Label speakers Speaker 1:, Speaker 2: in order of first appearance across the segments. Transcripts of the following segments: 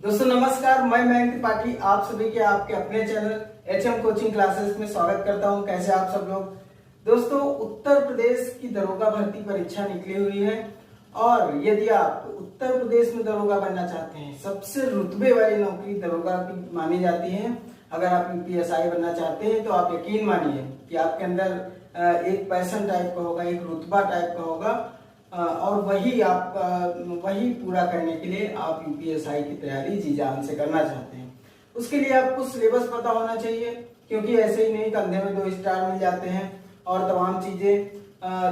Speaker 1: दोस्तों नमस्कार, मैं मयंक त्रिपाठी आप सभी के आपके अपने चैनल HM कोचिंग क्लासेस में स्वागत करता हूं। कैसे आप सब लोग। दोस्तों उत्तर प्रदेश की दरोगा भर्ती परीक्षा निकली हुई है और यदि आप उत्तर प्रदेश में दरोगा बनना चाहते हैं, सबसे रुतबे वाली नौकरी दरोगा की मानी जाती है। अगर आप UPSI बनना चाहते हैं तो आप यकीन मानिए कि आपके अंदर एक पैशन टाइप का होगा, एक रुतबा टाइप का होगा और वही पूरा करने के लिए आप UPSI की तैयारी जी जान से करना चाहते हैं। उसके लिए आपको सिलेबस पता होना चाहिए, क्योंकि ऐसे ही नहीं कंधे में 2 स्टार मिल जाते हैं और तमाम चीजें।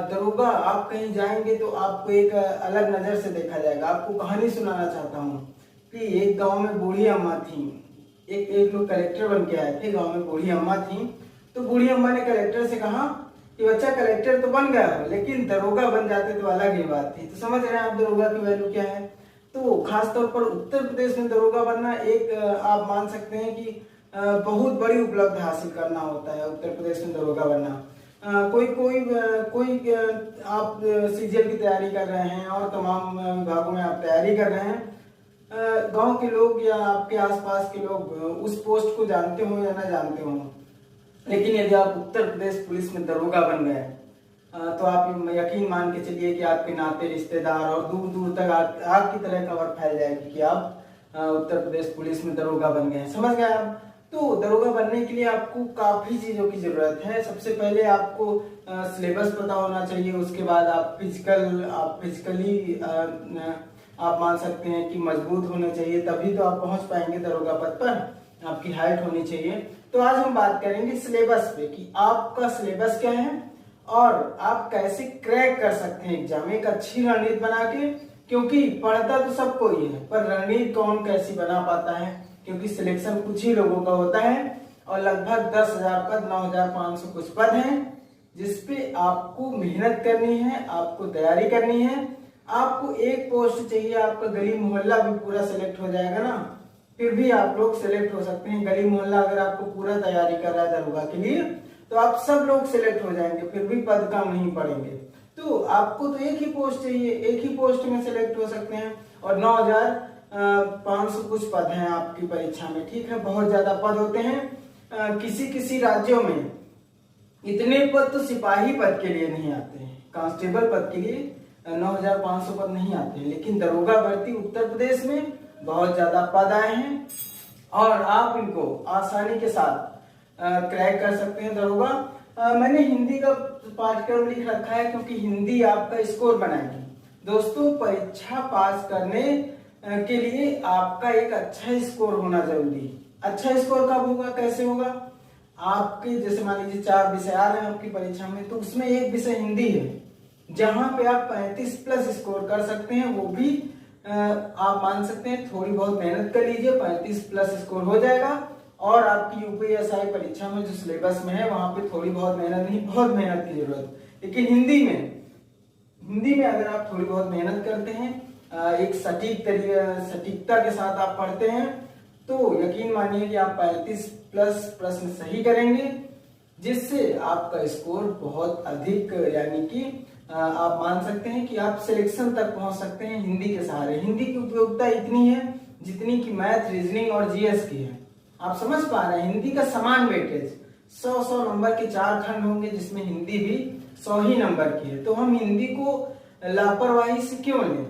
Speaker 1: दरोगा आप कहीं जाएंगे तो आपको एक अलग नजर से देखा जाएगा। आपको कहानी सुनाना चाहता हूँ कि एक गांव में बूढ़ी अम्मा थी। एक लोग कलेक्टर बन के आए थे, गांव में बूढ़ी अम्मा थी। तो बूढ़ी अम्मा ने कलेक्टर से कहा कि बच्चा कलेक्टर तो बन गया हो, लेकिन दरोगा बन जाते तो अलग ही बात थी। तो समझ रहे हैं आप दरोगा की वैल्यू क्या है। तो खास तौर पर उत्तर प्रदेश में दरोगा बनना एक आप मान सकते हैं कि बहुत बड़ी उपलब्धि हासिल करना होता है। उत्तर प्रदेश में दरोगा बनना कोई आप CGL की तैयारी कर रहे हैं और तमाम विभागों में आप तैयारी कर रहे हैं, गांव के लोग या आपके आसपास के लोग उस पोस्ट को जानते हो या ना जानते हो, लेकिन यदि आप उत्तर प्रदेश पुलिस में दरोगा बन गए तो आप यकीन मान के चलिए कि आपके नाते रिश्तेदार और दूर दूर तक आग की तरह खबर फैल जाएगी कि आप उत्तर प्रदेश पुलिस में दरोगा बन गए। समझ गए आप। तो दरोगा बनने के लिए आपको काफी चीजों की जरूरत है। सबसे पहले आपको सिलेबस पता होना चाहिए। उसके बाद आप फिजिकली आप मान सकते हैं कि मजबूत होने चाहिए, तभी तो आप पहुंच पाएंगे दरोगा पद पर। आपकी हाइट होनी चाहिए। तो आज हम बात करेंगे सिलेबस पे कि आपका सिलेबस क्या है और आप कैसे क्रैक कर सकते हैं एग्जाम एक अच्छी रणनीति बना के। क्योंकि पढ़ता तो सबको ही है, पर रणनीति कौन कैसी बना पाता है, क्योंकि सिलेक्शन कुछ ही लोगों का होता है और लगभग 10,000 पद 9,500 कुछ पद हैं, जिसपे आपको मेहनत करनी है, आपको तैयारी करनी है। आपको एक पोस्ट चाहिए, आपका गली मोहल्ला भी पूरा सिलेक्ट हो जाएगा ना, फिर भी आप लोग सिलेक्ट हो सकते हैं। गली मोहल्ला अगर आपको पूरा तैयारी कर रहा है दरोगा के लिए तो आप सब लोग सिलेक्ट हो जाएंगे, फिर भी पद कम नहीं पड़ेंगे। तो आपको तो एक ही पोस्ट चाहिए, एक ही पोस्ट में सिलेक्ट हो सकते हैं और 9,500 कुछ पद हैं आपकी परीक्षा में। ठीक है, बहुत ज्यादा पद होते हैं। किसी किसी राज्यों में इतने पद तो सिपाही पद के लिए नहीं आते हैं, कांस्टेबल पद के लिए 9,500 पद नहीं आते हैं, लेकिन दरोगा भर्ती उत्तर प्रदेश में बहुत ज्यादा पद आए हैं और आप इनको आसानी के साथ क्रैक कर सकते हैं दरोगा। मैंने हिंदी का पाठ्यक्रम लिख रखा है, क्योंकि हिंदी आपका स्कोर बनाएगी। दोस्तों परीक्षा पास करने के लिए आपका एक अच्छा स्कोर होना जरूरी है। अच्छा स्कोर कब होगा, कैसे होगा। आपके जैसे मान लीजिए 4 विषय आ रहे हैं आपकी परीक्षा में, तो उसमें एक विषय हिंदी है जहां पे आप 35+ स्कोर कर सकते हैं। वो भी आप मान सकते हैं थोड़ी बहुत मेहनत कर लीजिए, 35+ स्कोर हो जाएगा और आपकी UPSI परीक्षा में जो सिलेबस में है वहां पे थोड़ी बहुत मेहनत नहीं, बहुत मेहनत की जरूरत। लेकिन हिंदी में अगर आप थोड़ी बहुत मेहनत करते हैं, एक सटीकता के साथ आप पढ़ते हैं, तो यकीन मानिए कि आप 35+ प्रश्न सही करेंगे, जिससे आपका स्कोर बहुत अधिक यानी कि आप मान सकते हैं कि आप सिलेक्शन तक पहुंच सकते हैं हिंदी के सहारे। हिंदी की उपयोगिता इतनी है जितनी कि मैथ, रीजनिंग और GS की है। आप समझ पा रहे हैं। हिंदी का समान वेटेज 100 नंबर के 4 खंड होंगे, जिसमें हिंदी भी 100 ही नंबर की है। तो हम हिंदी को लापरवाही से क्यों लें,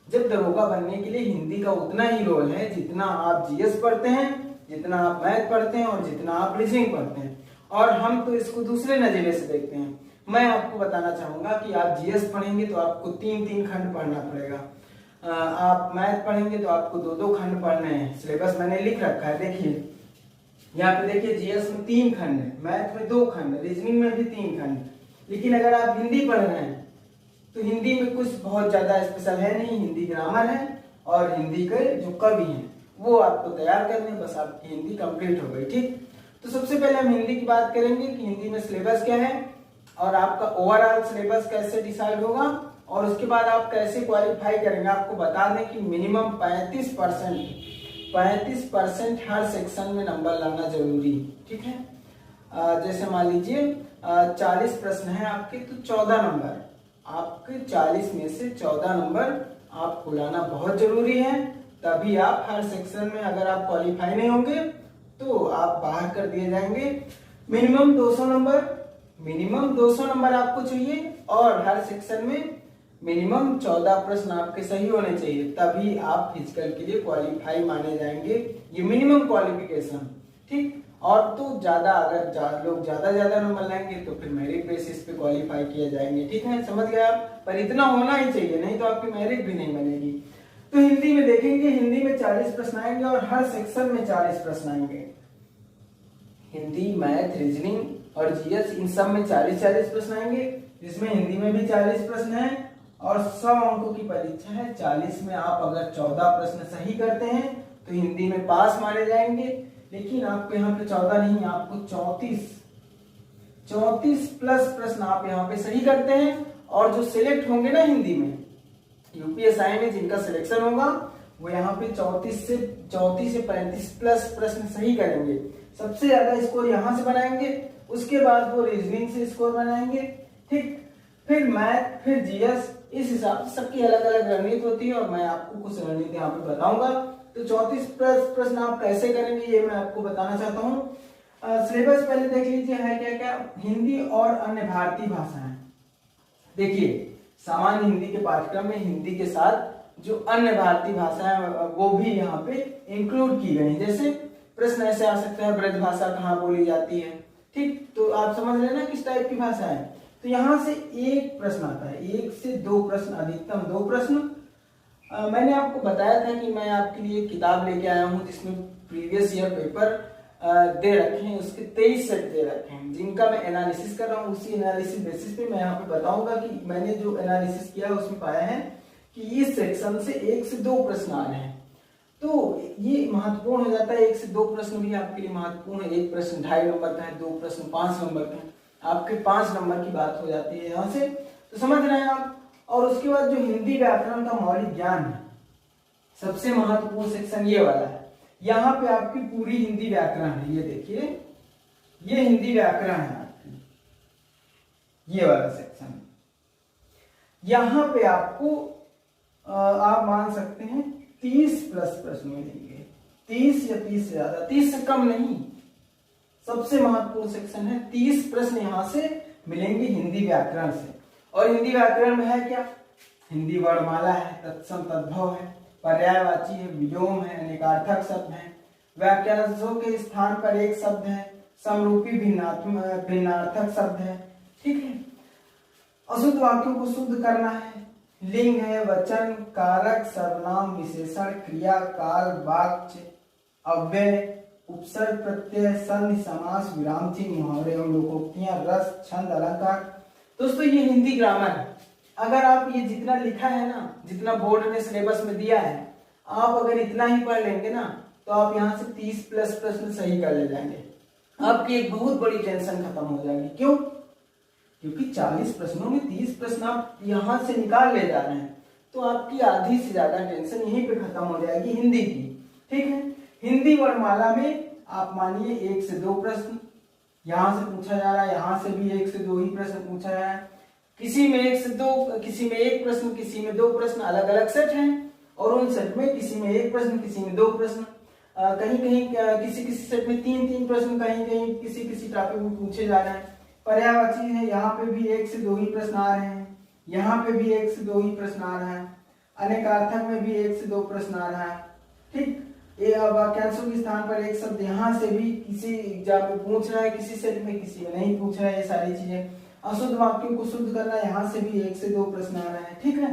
Speaker 1: जब दरोगा बनने के लिए हिंदी का उतना ही रोल है जितना आप GS पढ़ते हैं, जितना आप मैथ पढ़ते हैं और जितना आप रीजनिंग पढ़ते हैं। और हम तो इसको दूसरे नजरिए से देखते हैं। मैं आपको बताना चाहूंगा कि आप GS पढ़ेंगे तो आपको 3-3 खंड पढ़ना पड़ेगा। आप मैथ पढ़ेंगे तो आपको 2-2 खंड पढ़ने हैं। सिलेबस मैंने लिख रखा है, देखिए यहाँ पे देखिए GS में 3 खंड है, मैथ में 2 खंड, रीजनिंग में भी 3 खंड। लेकिन अगर आप हिंदी पढ़ रहे हैं तो हिंदी में कुछ बहुत ज्यादा स्पेशल है नहीं। हिंदी ग्रामर है और हिंदी के जो कवि हैं वो आपको तैयार करने, बस आपकी हिंदी कंप्लीट हो गई। ठीक, तो सबसे पहले हम हिंदी की बात करेंगे कि हिंदी में सिलेबस क्या है और आपका ओवरऑल सिलेबस कैसे डिसाइड होगा और उसके बाद आप कैसे क्वालिफाई करेंगे। आपको बता दें कि मिनिमम 35% हर सेक्शन में नंबर लाना जरूरी। ठीक है, जैसे मान लीजिए 40 प्रश्न है आपके, तो 14 नंबर आपके 40 में से 14 नंबर आपको लाना बहुत जरूरी है। तभी आप हर सेक्शन में, अगर आप क्वालिफाई नहीं होंगे तो आप बाहर कर दिए जाएंगे। मिनिमम 200 नंबर आपको चाहिए और हर सेक्शन में मिनिमम 14 प्रश्न आपके सही होने चाहिए, तभी आप फिजिकल के लिए क्वालिफाई माने जाएंगे। ये मिनिमम क्वालिफिकेशन, ठीक। और तो ज्यादा, अगर लोग ज्यादा नंबर लाएंगे तो फिर मेरिट बेसिस पे क्वालिफाई किए जाएंगे, ठीक है, समझ गए आप। पर इतना होना ही चाहिए, नहीं तो आपकी मेरिट भी नहीं बनेगी। तो हिंदी में देखेंगे, हिंदी में 40 प्रश्न आएंगे और हर सेक्शन में 40 प्रश्न आएंगे। हिंदी, मैथ, रीजनिंग और जीएस, इन सब में 40 प्रश्न आएंगे, जिसमें हिंदी में भी 40 प्रश्न है और 100 अंकों की परीक्षा है। 40 में आप अगर 14 प्रश्न सही करते हैं तो हिंदी में पास माने जाएंगे। लेकिन आपको यहाँ पे 14 नहीं, आपको 34 प्लस प्रश्न आप यहाँ पे सही करते हैं। और जो सिलेक्ट होंगे ना हिंदी में, यूपीएसआई में जिनका सिलेक्शन होगा वो यहाँ पे 34 से 35 प्लस प्रश्न सही करेंगे। सबसे ज्यादा स्कोर यहाँ से बनाएंगे, उसके बाद वो रीजनिंग से स्कोर बनाएंगे, ठीक। फिर मैथ, फिर जीएस, इस हिसाब से सबकी अलग अलग रणनीति होती है और मैं आपको कुछ रणनीति यहाँ पे बताऊंगा। तो 34 प्रश्न आप कैसे करेंगे ये मैं आपको बताना चाहता हूँ। सिलेबस पहले देख लीजिए है क्या क्या। हिंदी और अन्य भारतीय भाषाएं, देखिए सामान्य हिंदी के पाठ्यक्रम में हिंदी के साथ जो अन्य भारतीय भाषाएं वो भी यहाँ पे इंक्लूड की गई। जैसे प्रश्न ऐसे आ सकता है, ब्रज भाषा कहाँ बोली जाती है, ठीक। तो आप समझ रहे ना किस टाइप की भाषा है। तो यहाँ से एक प्रश्न आता है, 1 से 2 प्रश्न, अधिकतम 2 प्रश्न। मैंने आपको बताया था कि मैं आपके लिए एक किताब लेके आया हूँ जिसमें प्रीवियस ईयर पेपर दे रखे हैं, उसके 23 सेट दे रखे हैं, जिनका मैं एनालिसिस कर रहा हूँ। उसी एनालिसिस बेसिस पे मैं यहाँ पे बताऊंगा कि मैंने जो एनालिसिस किया उसमें पाया है कि इस सेक्शन से 1 से 2 प्रश्न आ रहे हैं। तो ये महत्वपूर्ण हो जाता है। 1 से 2 प्रश्न भी आपके लिए महत्वपूर्ण है। 1 प्रश्न 2.5 नंबर का है, 2 प्रश्न 5 नंबर का है, आपके 5 नंबर की बात हो जाती है यहाँ से। तो समझ रहे हैं आप। और उसके बाद जो हिंदी व्याकरण का मौलिक ज्ञान है, सबसे महत्वपूर्ण सेक्शन ये वाला है। यहाँ पे आपकी पूरी हिंदी व्याकरण है, ये देखिए, ये हिंदी व्याकरण है आपकी, ये वाला सेक्शन। यहाँ पे आपको आप मान सकते हैं 30 प्लस प्रश्न मिलेंगे, 30 या 30 से ज्यादा, 30 से कम नहीं। सबसे महत्वपूर्ण सेक्शन है, 30 प्रश्न यहाँ से मिलेंगे हिंदी व्याकरण से। और हिंदी व्याकरण में है क्या, हिंदी वर्णमाला है, तत्सम तद्भव है, पर्यायवाची है, विलोम है, अनेकार्थक शब्द है, वाक्यांशों के स्थान पर एक शब्द है, समरूपी भिन्नार्थक शब्द है, ठीक है। अशुद्ध वाक्यों को शुद्ध करना है, लिंग है, वचन, कारक, सर्वनाम, विशेषण, क्रिया, काल, वाक्य, अव्यय, उपसर्ग, प्रत्यय, संधि, समास, विराम चिन्ह, मुहावरे एवं लोकोक्तियां, रस, छंद, अलंकार। दोस्तों ये हिंदी ग्रामर है। अगर आप ये जितना लिखा है ना, जितना बोर्ड ने सिलेबस में दिया है, आप अगर इतना ही पढ़ लेंगे ना तो आप यहाँ से 30 प्लस प्रश्न सही कर ले जाएंगे। आपकी एक बहुत बड़ी टेंशन खत्म हो जाएगी। क्यों? क्योंकि 40 प्रश्नों में 30 प्रश्न आप यहाँ से निकाल ले जा रहे हैं, तो आपकी आधी से ज्यादा टेंशन यहीं पे खत्म हो जाएगी हिंदी की, ठीक है। हिंदी वर्णमाला में आप मानिए 1 से 2 प्रश्न यहाँ से पूछा जा रहा है, यहाँ से भी 1 से 2 ही प्रश्न पूछा जा रहा है। किसी में 1 से 2, किसी में 1 प्रश्न, किसी में 2 प्रश्न, अलग अलग सेट हैं। और उन सेट में किसी में 1 प्रश्न, किसी में 2 प्रश्न, कहीं कहीं किसी सेट में 3 प्रश्न, कहीं कहीं किसी टॉपिक में पूछे जा रहे हैं। पर्यायवाची है, यहाँ पे भी 1 से 2 ही प्रश्न आ रहे हैं, यहाँ पे भी 1 से 2 ही प्रश्न आ रहा है। अनेकार्थक में भी 1 से 2 प्रश्न आ रहा है, ठीक। वाक्यांशों के स्थान पर एक शब्द यहाँ से भी किसी एग्जाम में पूछ रहा है, किसी सेट में किसी में नहीं पूछ रहा है, ये सारी चीजें। अशुद्ध वाक्यों को शुद्ध करना, यहाँ से भी 1 से 2 प्रश्न आ रहा है, ठीक है।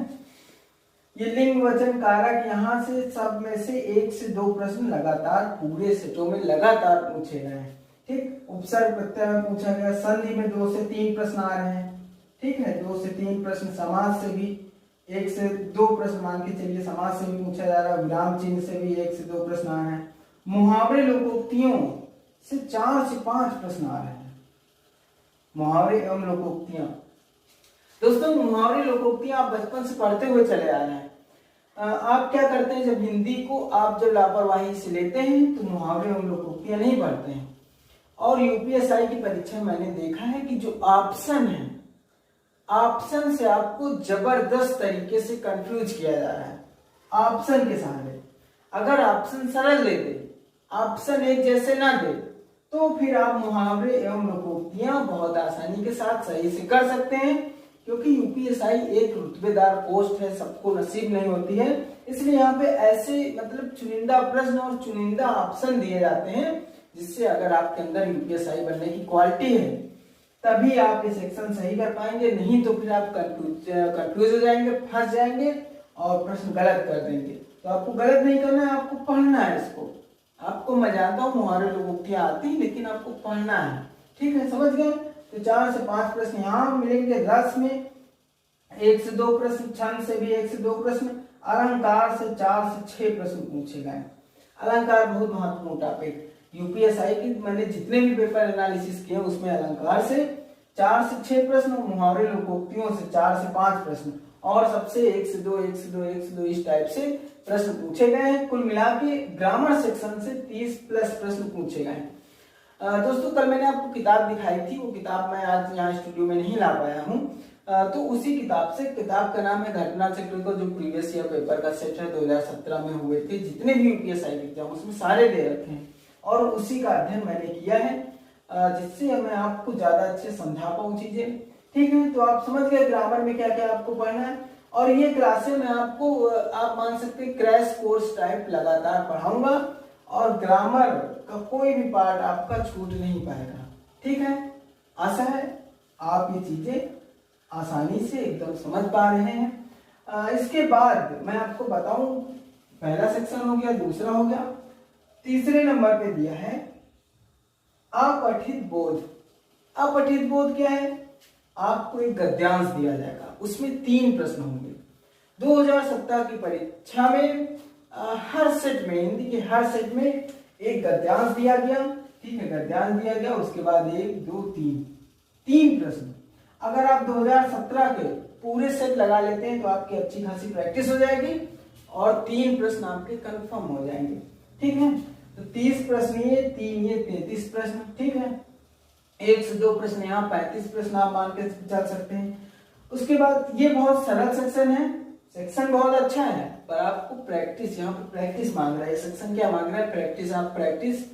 Speaker 1: ये लिंग, वचन, कारक, यहाँ से सब में से 1 से 2 प्रश्न लगातार पूरे सेटों में लगातार पूछे गए हैं, ठीक। उपसर्ग प्रत्यय में पूछा गया। संधि में 2 से 3 प्रश्न आ रहे हैं, ठीक है, 2 से 3 प्रश्न। समास से भी 1 से 2 प्रश्न मान के चलिए, समास से भी पूछा जा रहा है। विराम चिन्ह से भी 1 से 2 प्रश्न आ रहे हैं। मुहावरे लोकोक्तियों से 4 से 5 प्रश्न आ रहे हैं। मुहावरे एवं लोकोक्तियां, दोस्तों मुहावरे लोकोक्तियां आप बचपन से पढ़ते हुए चले आ रहे हैं। आप क्या करते हैं, जब हिंदी को आप जब लापरवाही से लेते हैं तो मुहावरे एवं लोकोक्तियां नहीं पढ़ते हैं। और यूपीएसआई की परीक्षा में मैंने देखा है कि जो ऑप्शन है, ऑप्शन से आपको जबरदस्त तरीके से कंफ्यूज किया जा रहा है। ऑप्शन के सहारे अगर ऑप्शन सरल दे दे, ऑप्शन एक जैसे ना दे, तो फिर आप मुहावरे एवं लोकोक्तियां बहुत आसानी के साथ सही से कर सकते हैं। क्योंकि यूपीएसआई एक रुतबेदार पोस्ट है, सबको नसीब नहीं होती है, इसलिए यहाँ पे ऐसे मतलब चुनिंदा प्रश्न और चुनिंदा ऑप्शन दिए जाते हैं, जिससे अगर आपके अंदर यूपीएसआई बनने की क्वालिटी है तभी आप ये सेक्शन सही कर पाएंगे, नहीं तो फिर आप कंफ्यूज हो जाएंगे, फंस जाएंगे और प्रश्न गलत कर देंगे। तो आपको गलत नहीं करना है, आपको पढ़ना है इसको। आपको मैं जानता हूँ मुहावरे लोकोक्तियां आती हैं, लेकिन आपको पढ़ना है, ठीक है, समझ गए। तो 4 से 5 प्रश्न यहाँ मिलेंगे। रस में 1 से 2 प्रश्न, छंद से भी 1 से 2 प्रश्न, अलंकार से 4 से 6 प्रश्न पूछे गए। अलंकार बहुत महत्वपूर्ण टॉपिक, यूपीएसआई की मैंने जितने भी पेपर एनालिसिस किए उसमें अलंकार से 4 से 6 प्रश्न, मुहावरे लोकोक्तियों से 4 से 5 प्रश्न, और सबसे 1 से 2 1 से 2 1 से 2 इस टाइप से प्रश्न पूछे गए हैं। कुल मिला के ग्रामर सेक्शन से 30 प्लस प्रश्न पूछे गए हैं। दोस्तों कल मैंने आपको किताब दिखाई थी, वो किताब मैं आज यहाँ स्टूडियो में नहीं ला पाया हूँ, तो उसी किताब से, किताब का नाम है घटना चक्र का, जो प्रीवियस ईयर पेपर का सेट है 2017 में हुए थे जितने भी यूपीएसआई एग्जाम उसमें सारे दे रखे हैं, और उसी का अध्ययन मैंने किया है, जिससे मैं आपको ज्यादा अच्छे समझा पाऊँ चीजें, ठीक है। तो आप समझ गए ग्रामर में क्या क्या आपको पढ़ना है, और ये क्लासें मैं आपको आप मान सकते हैं क्रैश कोर्स टाइप लगातार पढ़ाऊंगा, और ग्रामर का कोई भी पार्ट आपका छूट नहीं पाएगा, ठीक है। आशा है आप ये चीजें आसानी से एकदम समझ पा रहे हैं। इसके बाद मैं आपको बताऊं, पहला सेक्शन हो गया, दूसरा हो गया, तीसरे नंबर पे दिया है अपठित बोध। अपठित बोध क्या है? आपको एक गद्यांश दिया जाएगा, उसमें 3 प्रश्न होंगे। 2017 की परीक्षा में हर सेट में, हिंदी के हर सेट में एक गद्यांश दिया गया, ठीक है, गद्यांश दिया गया, उसके बाद 1 2 3 प्रश्न। अगर आप 2017 के पूरे सेट लगा लेते हैं तो आपकी अच्छी खासी प्रैक्टिस हो जाएगी, और 3 प्रश्न आपके कंफर्म हो जाएंगे, ठीक है। तो 30 प्रश्न ये, 3 ये, 33 प्रश्न, ठीक है। 1 से 2 प्रश्न यहाँ, 35 प्रश्न आप मान के चल सकते हैं। उसके बाद ये बहुत सरल सेक्शन है, सेक्शन बहुत अच्छा है, पर आपको प्रैक्टिस, यहाँ पे प्रैक्टिस मांग रहा है सेक्शन। क्या मांग रहा है? प्रैक्टिस। आप प्रैक्टिस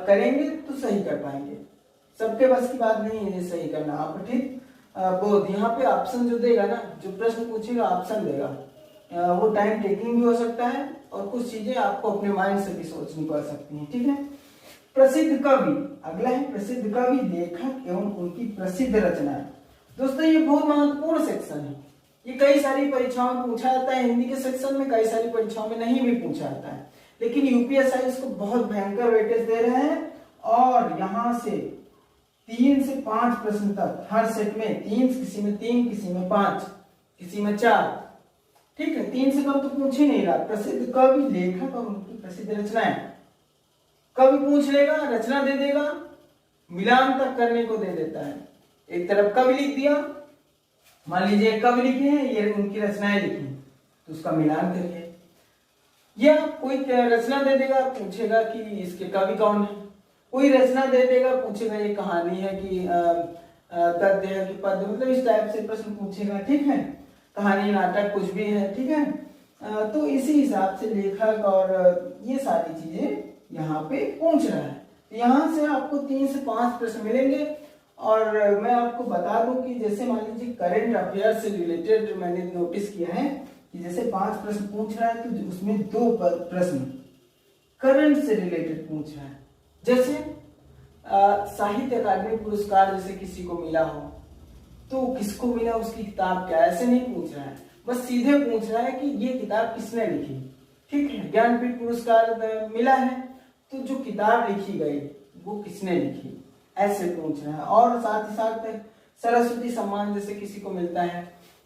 Speaker 1: करेंगे तो सही कर पाएंगे, सबके बस की बात नहीं है ये सही करना। आप ठीक बोध, यहाँ पे ऑप्शन जो देगा ना, जो प्रश्न पूछेगा ऑप्शन देगा, वो टाइम टेकिंग भी हो सकता है, और कुछ चीजें आपको अपने माइंड से भी सोचनी पड़ सकती हैं, ठीक है। प्रसिद्ध कवि, अगला है प्रसिद्ध कवि, लेखक एवं उनकी प्रसिद्ध रचनाएं। दोस्तों ये बहुत महत्वपूर्ण सेक्शन है, ये कई सारी परीक्षाओं में पूछा जाता है, हिंदी के सेक्शन में कई सारी परीक्षाओं में नहीं भी पूछा जाता है, लेकिन यूपीएसआई इसको बहुत भयंकर वेटेज दे रहे हैं, और यहाँ से 3 से 5 प्रश्न तक हर सेट में 3, किसी में 3, किसी में 5, किसी में 4, ठीक है। 3 से कम तो पूछ ही नहीं रहा। प्रसिद्ध कवि, लेखक और उनकी प्रसिद्ध रचनाएं। कवि पूछ लेगा, रचना दे देगा, मिलान तक करने को दे देता है। एक तरफ कवि लिख दिया, मान लीजिए कवि लिखे हैं, ये उनकी रचनाएं लिखी, तो उसका मिलान करिए। या कोई रचना दे देगा, पूछेगा कि इसके कवि कौन है। कोई रचना दे देगा, पूछेगा ये कहानी है कि गद्य है कि पद्य, मतलब इस टाइप से प्रश्न पूछेगा, ठीक है। कहानी, नाटक, कुछ भी है, ठीक है। तो इसी हिसाब से लेखक और ये सारी चीजें यहाँ पे पूछ रहा है। यहाँ से आपको 3 से 5 प्रश्न मिलेंगे, और मैं आपको बता दूं कि जैसे मान लीजिए करंट अफेयर से रिलेटेड मैंने नोटिस किया है कि जैसे 5 प्रश्न पूछ रहा है, तो उसमें 2 प्रश्न करंट से रिलेटेड पूछ रहा है। जैसे साहित्य अकादमी पुरस्कार जैसे किसी को मिला हो, तो किसको मिला, उसकी किताब क्या, ऐसे नहीं पूछ रहा है, बस सीधे पूछ रहा है कि ये किताब किसने लिखी, ठीक है। ज्ञानपीठ पुरस्कार मिला है, तो जो किताब लिखी गई वो किसने लिखी, ऐसे पूछ रहा है। और साथ ही साथ सरस्वती सम्मान जैसे किसी को मिलता है,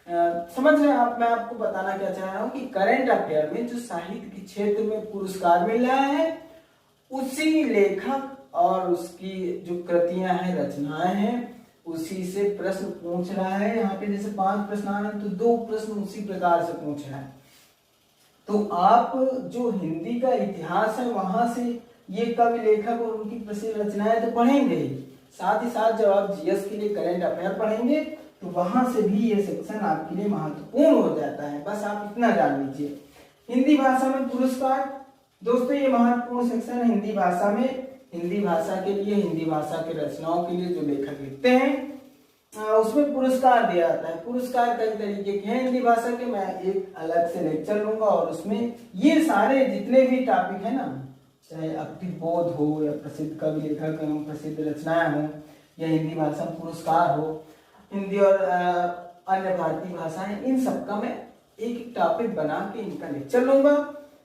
Speaker 1: समझ रहे हैं आप। मैं आपको बताना क्या चाह रहा हूँ कि करंट अफेयर में जो साहित्य के क्षेत्र में पुरस्कार मिल रहा है, उसी लेखक और उसकी जो कृतियां हैं, रचनाएं हैं, उसी से प्रश्न पूछ रहा है। यहाँ पे जैसे 5 प्रश्न आ रहे हैं, तो 2 प्रश्न उसी प्रकार से पूछ रहा है। तो आप जो हिंदी का इतिहास है वहां से ये कवि, लेखक और उनकी प्रसिद्ध रचनाएं तो पढ़ेंगे ही, साथ ही साथ जब आप जीएस के लिए करंट अफेयर पढ़ेंगे तो वहां से भी ये सेक्शन आपके लिए महत्वपूर्ण हो जाता है। बस आप इतना जान लीजिए। हिंदी भाषा में पुरस्कार, दोस्तों ये महत्वपूर्ण सेक्शन है हिंदी भाषा में, हिंदी भाषा के लिए, हिंदी भाषा के रचनाओं के लिए जो लेखक लिखते हैं उसमें पुरस्कार दिया जाता है। पुरस्कार कई तरीके के हैं हिंदी भाषा के, मैं एक अलग से लेक्चर लूंगा और उसमें ये सारे जितने भी टॉपिक है ना, चाहे अक्तिबोध हो या प्रसिद्ध कवि लेखक एवं प्रसिद्ध रचनाएं हो या हिंदी भाषा में पुरस्कार हो, हिंदी और अन्य भारतीय भाषाएं, इन सबका मैं एक टॉपिक बना के इनका लेक्चर लूंगा।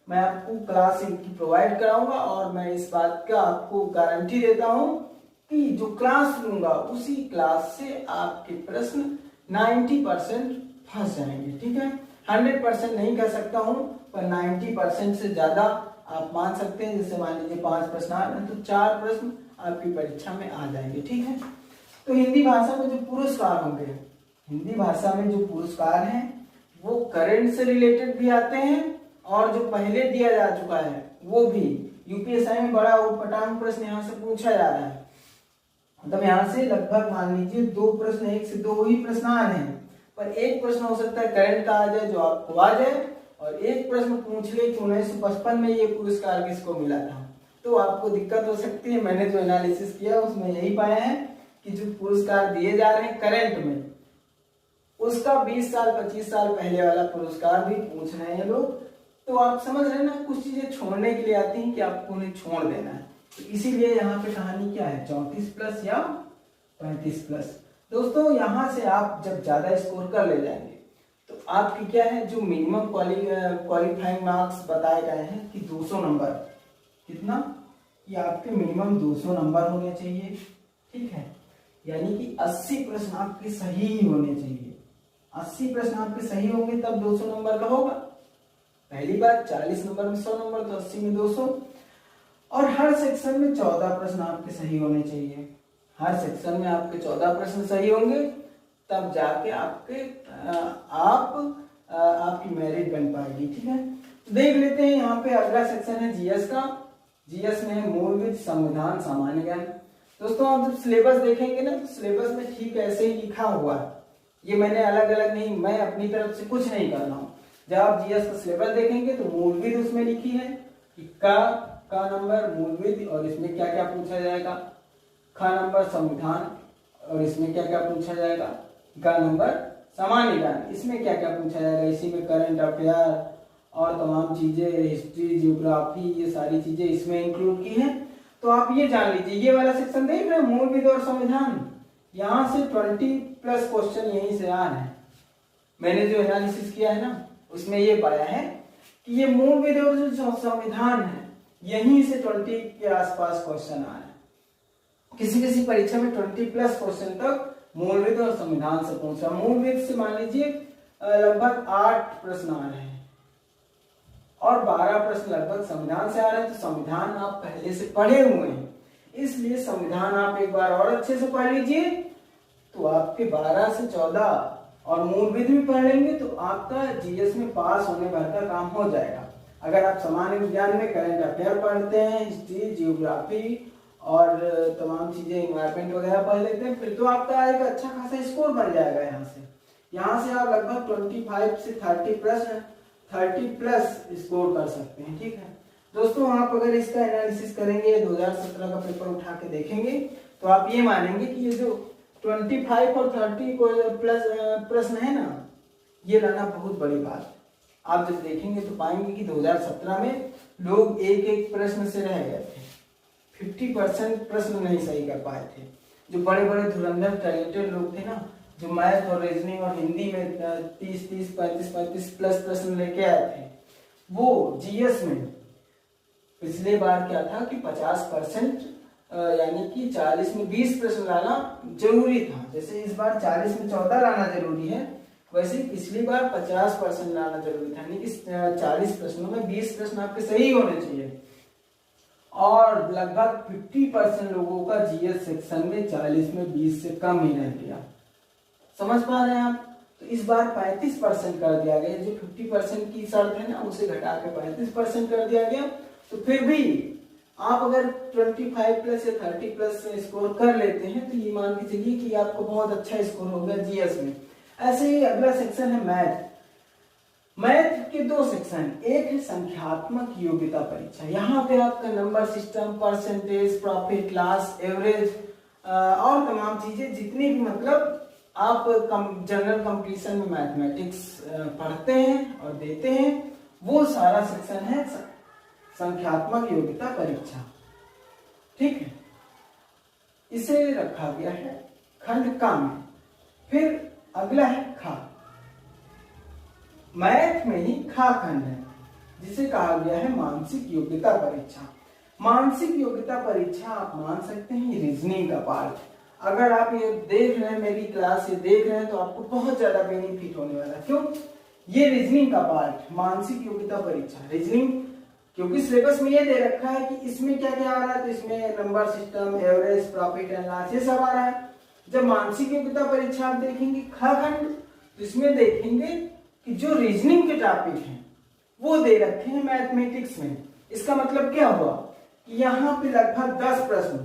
Speaker 1: मैं आपको क्लास इनकी प्रोवाइड कराऊंगा और मैं इस बात का आपको गारंटी देता हूं कि जो क्लास लूंगा उसी क्लास से आपके प्रश्न 90% फंस जाएंगे। ठीक है, 100% नहीं कह सकता हूं, पर 90% से ज्यादा आप मान सकते हैं। जैसे मान लीजिए 5 प्रश्न आ रहे हैं तो 4 प्रश्न आपकी परीक्षा में आ जाएंगे। ठीक है, तो हिंदी भाषा में जो पुरस्कार होंगे, हिंदी भाषा में जो पुरस्कार हैं वो करंट से रिलेटेड भी आते हैं और जो पहले दिया जा चुका है वो भी। यूपीएससी में बड़ा उटपटांग प्रश्न यहाँ से पूछा जा रहा है, मतलब यहाँ से लगभग मान लीजिए 2 प्रश्न, 1 से 2 ही प्रश्न आ रहे हैं, पर एक प्रश्न हो सकता है करंट का आ जाए जो आपको आ जाए, और एक प्रश्न पूछ ले कि 1955 में ये पुरस्कार किसको मिला था, तो आपको दिक्कत हो सकती है। मैंने जो एनालिसिस किया उसमें यही पाया है कि जो पुरस्कार दिए जा रहे हैं करंट में, उसका 20 साल 25 साल पहले वाला पुरस्कार भी पूछ रहे हैं लोग। तो आप समझ रहे हैं ना, कुछ चीजें छोड़ने के लिए आती हैं कि आपको उन्हें छोड़ देना है। तो इसीलिए यहाँ पे कहानी क्या है, 34+ या 35+। दोस्तों यहाँ से आप जब ज्यादा स्कोर कर ले जाएंगे तो आपकी क्या है, जो मिनिमम क्वालिफाइंग मार्क्स बताए गए हैं कि 200 नंबर, कितना, कि आपके मिनिमम 200 नंबर होने चाहिए। ठीक है, यानी कि 80 प्रश्न आपके सही होने चाहिए। 80 प्रश्न आपके सही होंगे तब 200 नंबर का होगा। पहली बात, 40 नंबर में 100 नंबर, तो 80 में 200। और हर सेक्शन में 14 प्रश्न आपके सही होने चाहिए। हर सेक्शन में आपके 14 प्रश्न सही होंगे तब जाके आपकी मेरिट बन पाएगी। ठीक है, तो देख लेते हैं यहाँ पे अगला सेक्शन है जीएस का। जीएस में है मूलविद, संविधान, सामान्य ज्ञान। दोस्तों आप जब सिलेबस देखेंगे ना तो सिलेबस में ठीक ऐसे ही लिखा हुआ है, ये मैंने अलग अलग नहीं, मैं अपनी तरफ से कुछ नहीं कर रहा हूँ। जब आप जीएस का सिलेबस देखेंगे तो मूलविद उसमें लिखी है कि का नंबर मूलविद, और इसमें क्या क्या पूछा जाएगा, ख नंबर संविधान, और इसमें क्या क्या पूछा जाएगा, ग नंबर सामान्य ज्ञान, इसमें क्या क्या पूछा जाएगा, इसी में करंट अफेयर और तमाम चीजें, हिस्ट्री, जियोग्राफी, ये सारी चीजें इसमें इंक्लूड की हैं। तो आप ये जान लीजिए, ये वाला सेक्शन देख रहे हैं मूलविद और संविधान, यहाँ से 20+ क्वेश्चन यहीं से आ रहे हैं। मैंने जो एनालिसिस किया है ना उसमें ये पाया है कि ये मूलविद और जो संविधान है यहीं से 20 के आसपास क्वेश्चन आ रहे हैं। किसी किसी परीक्षा में 20+ क्वेश्चन तक मूलविद और संविधान से पूछ रहा है। मूलविद से मान लीजिए लगभग 8 प्रश्न आ रहे हैं और 12 प्रश्न लगभग संविधान से आ रहे हैं। तो संविधान आप पहले से पढ़े हुए हैं, इसलिए संविधान आप एक बार और अच्छे से पढ़ लीजिए तो आपके 12 से 14 और मूलविद भी पढ़ लेंगे तो आपका जीएस में पास होने भर का काम हो जाएगा। अगर आप सामान्य विज्ञान में करंट अफेयर पढ़ते हैं, हिस्ट्री, जियोग्राफी और तमाम चीजें, इन्वायरमेंट वगैरह पढ़ लेते हैं, फिर तो आपका एक अच्छा खासा स्कोर बन जाएगा। यहाँ से आप लगभग 25 से 30+ स्कोर कर सकते हैं। ठीक है दोस्तों, आप अगर इसका एनालिसिस करेंगे, 2017 का पेपर उठा के देखेंगे तो आप ये मानेंगे कि ये जो 25 और 30+ प्रश्न है ना, ये लाना बहुत बड़ी बात है। आप जब देखेंगे तो पाएंगे कि 2017 में लोग एक प्रश्न से रह गए थे, 50% प्रश्न नहीं सही कर पाए थे। जो बड़े बड़े धुरंधर टैलेंटेड लोग थे ना, जो मैथ और रीजनिंग और हिंदी में 30 35+ प्रश्न लेके आए थे, वो जीएस में पिछले बार क्या था कि 50%, यानी कि 40 में 20 प्रश्न लाना जरूरी था। जैसे इस बार 40 में 14 लाना जरूरी है, वैसे पिछली बार 50% लाना जरूरी था, यानी कि 40 प्रश्नों में 20 प्रश्न आपके सही होने चाहिए। और लगभग 50% लोगों का जीएस सेक्शन में 40 में 20 से कम ही रह गया। समझ पा रहे हैं आप? तो इस बार 35% कर दिया गया, जो 50% की शर्त है ना उसे घटा के 35% कर दिया गया। तो फिर भी आप अगर 25+ या 30+ स्कोर कर लेते हैं तो ये मान के चलिए कि आपको बहुत अच्छा स्कोर हो गया जीएस में। ऐसे ही अगला सेक्शन है मैथ। मैथ के दो सेक्शन, एक है संख्यात्मक योग्यता परीक्षा, यहाँ पे आपका number system, percentage, profit loss, average और तमाम चीजें जितनी भी मतलब आप जनरल कंपटीशन में मैथमेटिक्स पढ़ते हैं और देते हैं, वो सारा सेक्शन है संख्यात्मक योग्यता परीक्षा। ठीक है, इसे रखा गया है खंड का में। फिर अगला है खा, मैथ में ही खा खंड है, जिसे कहा गया है मानसिक योग्यता परीक्षा। मानसिक योग्यता परीक्षा आप मान सकते हैं रीजनिंग का पार्ट। अगर आप ये देख रहे हैं, मेरी क्लास ये देख रहे हैं, तो आपको बहुत ज्यादा बेनिफिट होने वाला है। क्यों? ये रीजनिंग का पार्ट, मानसिक योग्यता परीक्षा, रीजनिंग, क्योंकि सिलेबस में ये दे रखा है कि इसमें क्या क्या आ रहा है, तो इसमें number system, average, profit and loss, ये सब आ रहा है। जब मानसिक योग्यता परीक्षा आप देखेंगे खा खंड, तो इसमें देखेंगे कि जो रीजनिंग के टॉपिक हैं वो दे रखे हैं मैथमेटिक्स में। इसका मतलब क्या हुआ कि यहाँ पे लगभग 10 प्रश्न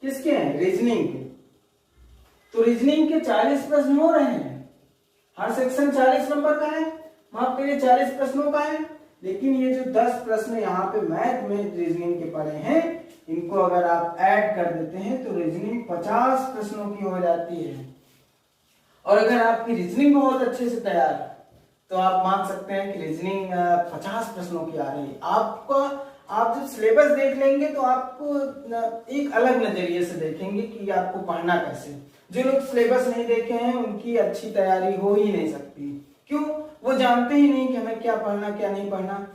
Speaker 1: किसके हैं? रीजनिंग के। तो रीजनिंग के 40 प्रश्न हो रहे हैं, हर सेक्शन 40 नंबर का है, माफ करिए 40 प्रश्नों का है। लेकिन ये जो 10 प्रश्न यहाँ पे मैथ में रीजनिंग के पड़े हैं, इनको अगर आप ऐड कर देते हैं तो रीजनिंग 50 प्रश्नों की हो जाती है। और अगर आपकी रीजनिंग बहुत अच्छे से तैयार है तो आप मान सकते हैं कि रीजनिंग 50 प्रश्नों की आ रही है। आप जब सिलेबस देख लेंगे तो आपको एक अलग नजरिए से देखेंगे कि आपको पढ़ना कैसे। जो लोग सिलेबस नहीं देखे हैं उनकी अच्छी तैयारी हो ही नहीं सकती। क्यों? वो जानते ही नहीं कि हमें क्या पढ़ना क्या नहीं पढ़ना।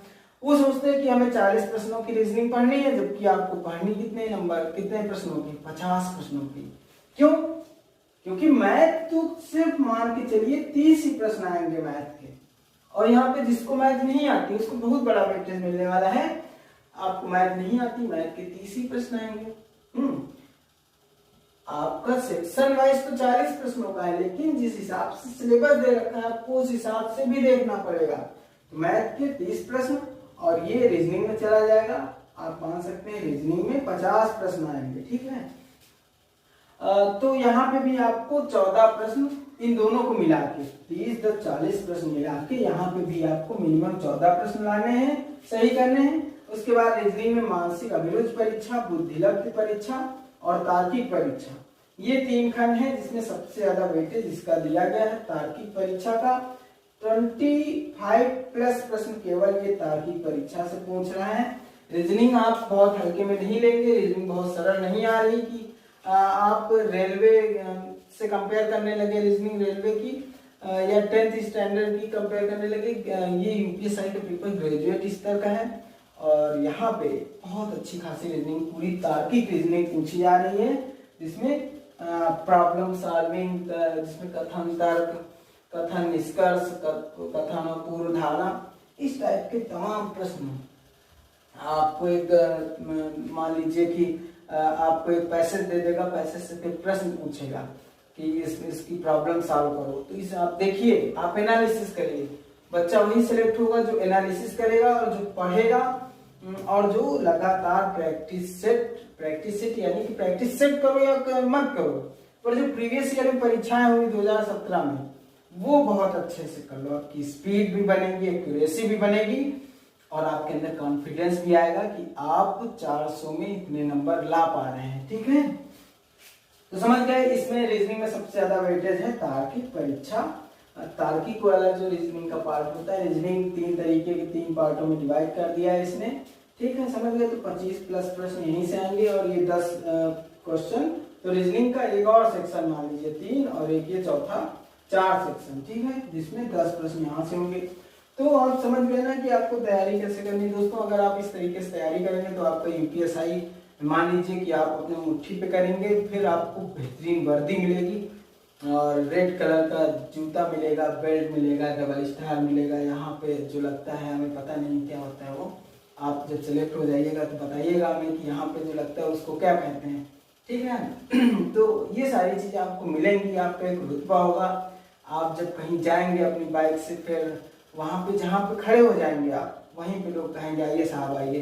Speaker 1: वो सोचते हैं कि हमें 40 प्रश्नों की रीजनिंग पढ़नी है, जबकि आपको पढ़नी कितने प्रश्नों की? 50 प्रश्नों की। क्यों? क्योंकि मैथ तो सिर्फ मान के चलिए 30 ही प्रश्न आएंगे मैथ के, और यहाँ पे जिसको मैथ नहीं आती उसको बहुत बड़ा वेटेज मिलने वाला है। आपको मैथ नहीं आती, मैथ के 30 ही प्रश्न आएंगे। आपका सेक्शन वाइज तो 40 प्रश्नों का है, लेकिन जिस हिसाब से सिलेबस दे रखा है आपको उस हिसाब से भी देखना पड़ेगा। तो मैथ के 30 प्रश्न और ये रीजनिंग में चला जाएगा, आप मान सकते हैं रीजनिंग में 50 प्रश्न आएंगे। ठीक है, तो यहाँ पे भी आपको 14 प्रश्न, इन दोनों को मिला के 30 + 40 प्रश्न मिला के यहाँ पे भी आपको मिनिमम 14 प्रश्न लाने हैं, सही करने हैं। उसके बाद रीजनिंग में मानसिक अभिरुचि परीक्षा, बुद्धिलब्धि परीक्षा और तार्किक परीक्षा, ये 3 खंड है जिसमें सबसे ज्यादा वेटेज इसका दिया गया है। तार्किक परीक्षा का 25+ प्रश्न केवल ये तार्किक परीक्षा से पूछ रहा है। रीजनिंग आप बहुत हल्के में नहीं लेंगे, रीजनिंग बहुत सरल नहीं आ रही कि आप रेलवे से कंपेयर करने लगे रीजनिंग रेलवे की, या 10th स्टैंडर्ड की कंपेयर करने लगे। ये यूपीएससी का पेपर ग्रेजुएट स्तर का है और यहाँ पे बहुत अच्छी खासी रीजनिंग, पूरी तार्किक रीजनिंग पूछी जा रही है, जिसमें प्रॉब्लम सॉल्विंग, जिसमें कथन तर्क, कथन निष्कर्ष, कथन और पूर्व धारणा, इस टाइप के तमाम प्रश्न। आपको एक मान लीजिए कि आपको एक पैसेज दे देगा, पैसेज से प्रश्न पूछेगा कि इसकी प्रॉब्लम सॉल्व करो, तो इसे आप देखिए, आप एनालिसिस करिए। बच्चा वही सिलेक्ट होगा जो एनालिसिस करेगा और जो पढ़ेगा और जो लगातार प्रैक्टिस सेट यानी कि प्रैक्टिस सेट करो या मत करो, पर जो प्रीवियस ईयर में परीक्षाएं हुई 2017 में, वो बहुत अच्छे से कर लो। आपकी स्पीड भी बनेगी, एक्यूरेसी भी बनेगी और आपके अंदर कॉन्फिडेंस भी आएगा कि आप 400 में इतने नंबर ला पा रहे हैं। ठीक है, तो समझ गए। इसमें रीजनिंग में सबसे ज्यादा वेटेज है तार्किक परीक्षा। तार्किक वाला जो रीजनिंग का पार्ट होता है, रीजनिंग 3 तरीके के 3 पार्टों में डिवाइड कर दिया है इसने। ठीक है, समझ गए। तो 25+ प्रश्न यहीं से आएंगे और ये 10 क्वेश्चन। तो रीजनिंग का एक और सेक्शन मान लीजिए 3 और एक ये चौथा 4 सेक्शन। ठीक है, जिसमें 10 प्रश्न यहाँ से होंगे। तो आप समझ गए ना कि आपको तैयारी कैसे करनी है। दोस्तों, अगर आप इस तरीके से तैयारी करेंगे तो आपका यूपीएससी मान लीजिए कि आप अपने मुट्ठी पे करेंगे, फिर आपको बेहतरीन वर्दी मिलेगी और रेड कलर का जूता मिलेगा, बेल्ट मिलेगा, डबल स्टार मिलेगा। यहाँ पे जो लगता है, हमें पता नहीं क्या होता है वो, आप जब सेलेक्ट हो जाइएगा तो बताइएगा हमें कि यहाँ पे जो लगता है उसको क्या कहते हैं। ठीक है, तो ये सारी चीजें आपको मिलेंगी। आपका एक रुतबा होगा। आप जब कहीं जाएंगे अपनी बाइक से, फिर वहां पे जहाँ पे खड़े हो जाएंगे आप, वहीं पे लोग कहेंगे आइए साहब आइए।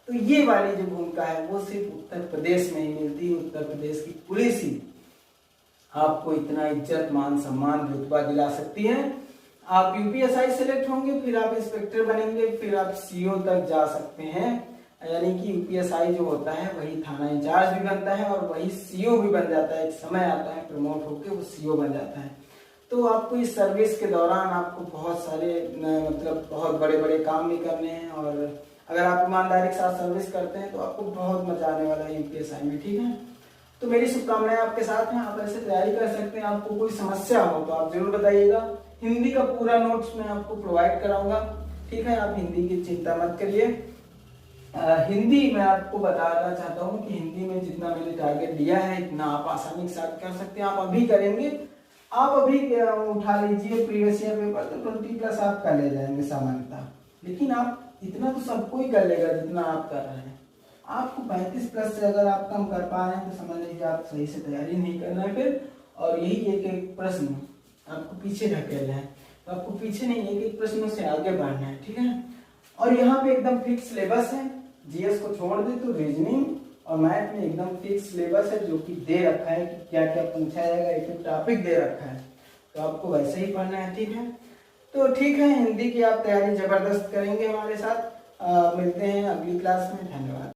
Speaker 1: तो ये वाली जो भूमिका है वो सिर्फ उत्तर प्रदेश में ही मिलती है। उत्तर प्रदेश की पुलिस ही आपको इतना इज्जत, मान, सम्मान, रुतबा दिला सकती है। आप यूपीएसआई सेलेक्ट होंगे, फिर आप इंस्पेक्टर बनेंगे, फिर आप सीओ तक जा सकते हैं। यानी कि यूपीएसआई जो होता है वही थाना इंचार्ज भी बनता है और वही सीओ भी बन जाता है। एक समय आता है प्रमोट होकर वो सीओ बन जाता है। तो आपको इस सर्विस के दौरान आपको बहुत सारे मतलब बहुत बड़े बड़े काम भी करने हैं, और अगर आप ईमानदारी के साथ सर्विस करते हैं तो आपको बहुत मजा आने वाला है यूपीएसआई में। ठीक है, तो मेरी शुभकामनाएं आपके साथ हैं, आप ऐसे तैयारी कर सकते हैं। आपको कोई समस्या हो तो आप जरूर बताइएगा। हिंदी का पूरा नोट्स मैं आपको प्रोवाइड कराऊंगा। ठीक है, आप हिंदी की चिंता मत करिए। हिंदी मैं आपको बताना चाहता हूँ कि हिंदी में जितना मैंने टारगेट दिया है इतना आप आसानी के साथ कर सकते हैं। आप अभी करेंगे, आप अभी उठा लीजिए प्रीवियस ईयर पेपर, तो 20+ आप कर ले जाएंगे सामान्यतः। लेकिन आप इतना तो सबको ही कर लेगा जितना आप कर रहे हैं। आपको 35+ से अगर आप कम कर पा रहे हैं तो समझ लीजिए आप सही से तैयारी नहीं करना है फिर। और यही एक एक प्रश्न आपको पीछे ढकेल है, तो आपको पीछे नहीं, एक एक प्रश्नों से आगे बढ़ना है। ठीक है, और यहाँ पे एकदम फिक्स सिलेबस है। जीएस को छोड़ दे तो रीजनिंग और मैथ में एकदम फिक्स सिलेबस है, जो कि दे रखा है कि क्या क्या पूछा जाएगा, एक टॉपिक दे रखा है, तो आपको वैसे ही पढ़ना है। ठीक है, तो ठीक है, हिंदी की आप तैयारी जबरदस्त करेंगे हमारे साथ। मिलते हैं अगली क्लास में। धन्यवाद।